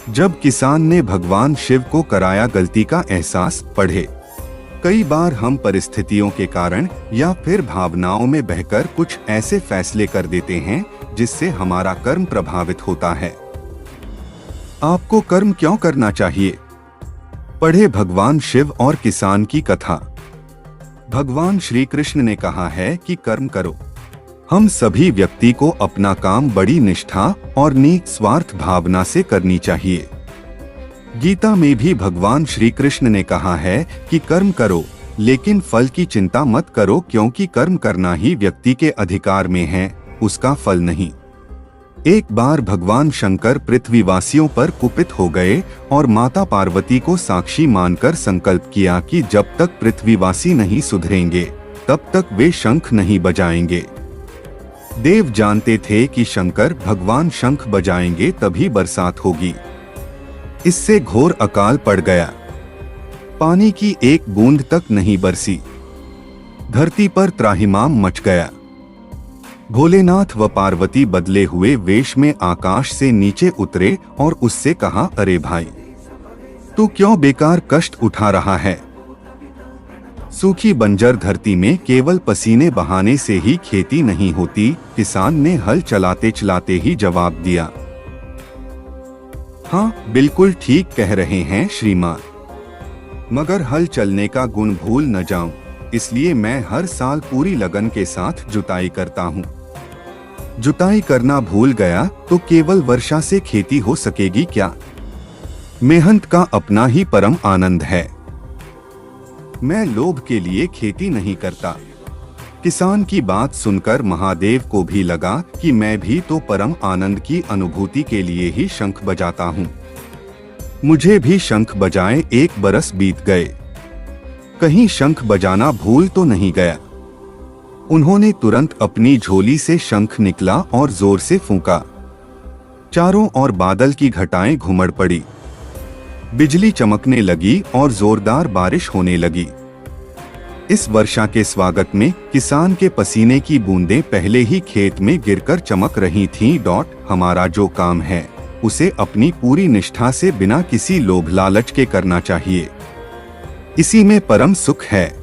जब किसान ने भगवान शिव को कराया गलती का एहसास। पढ़े। कई बार हम परिस्थितियों के कारण या फिर भावनाओं में बहकर कुछ ऐसे फैसले कर देते हैं जिससे हमारा कर्म प्रभावित होता है। आपको कर्म क्यों करना चाहिए? पढ़े भगवान शिव और किसान की कथा। भगवान श्री कृष्ण ने कहा है कि कर्म करो। हम सभी व्यक्ति को अपना काम बड़ी निष्ठा और निस्वार्थ भावना से करनी चाहिए। गीता में भी भगवान श्री कृष्ण ने कहा है कि कर्म करो, लेकिन फल की चिंता मत करो, क्योंकि कर्म करना ही व्यक्ति के अधिकार में है, उसका फल नहीं। एक बार भगवान शंकर पृथ्वीवासियों पर कुपित हो गए और माता पार्वती को साक्षी मानकर संकल्प किया कि जब तक पृथ्वीवासी नहीं सुधरेंगे तब तक वे शंख नहीं बजाएंगे। देव जानते थे कि शंकर भगवान शंख बजाएंगे तभी बरसात होगी। इससे घोर अकाल पड़ गया। पानी की एक बूंद तक नहीं बरसी। धरती पर त्राहिमाम मच गया। भोलेनाथ व पार्वती बदले हुए वेश में आकाश से नीचे उतरे और उससे कहा, अरे भाई, तू क्यों बेकार कष्ट उठा रहा है? सूखी बंजर धरती में केवल पसीने बहाने से ही खेती नहीं होती। किसान ने हल चलाते चलाते ही जवाब दिया, हाँ बिल्कुल ठीक कह रहे हैं श्रीमान, मगर हल चलने का गुण भूल न जाऊं, इसलिए मैं हर साल पूरी लगन के साथ जुताई करता हूँ। जुताई करना भूल गया तो केवल वर्षा से खेती हो सकेगी क्या? मेहनत का अपना ही परम आनंद है। मैं लोभ के लिए खेती नहीं करता। किसान की बात सुनकर महादेव को भी लगा कि मैं भी तो परम आनंद की अनुभूति के लिए ही शंख बजाता हूँ। मुझे भी शंख बजाए 1 बरस बीत गए। कहीं शंख बजाना भूल तो नहीं गया। उन्होंने तुरंत अपनी झोली से शंख निकला और जोर से फूंका। चारों ओर बादल की घटाएं घुमड़ पड़ी। बिजली चमकने लगी और जोरदार बारिश होने लगी। इस वर्षा के स्वागत में किसान के पसीने की बूंदें पहले ही खेत में गिरकर चमक रही थीं। हमारा जो काम है उसे अपनी पूरी निष्ठा से बिना किसी लोभ लालच के करना चाहिए। इसी में परम सुख है।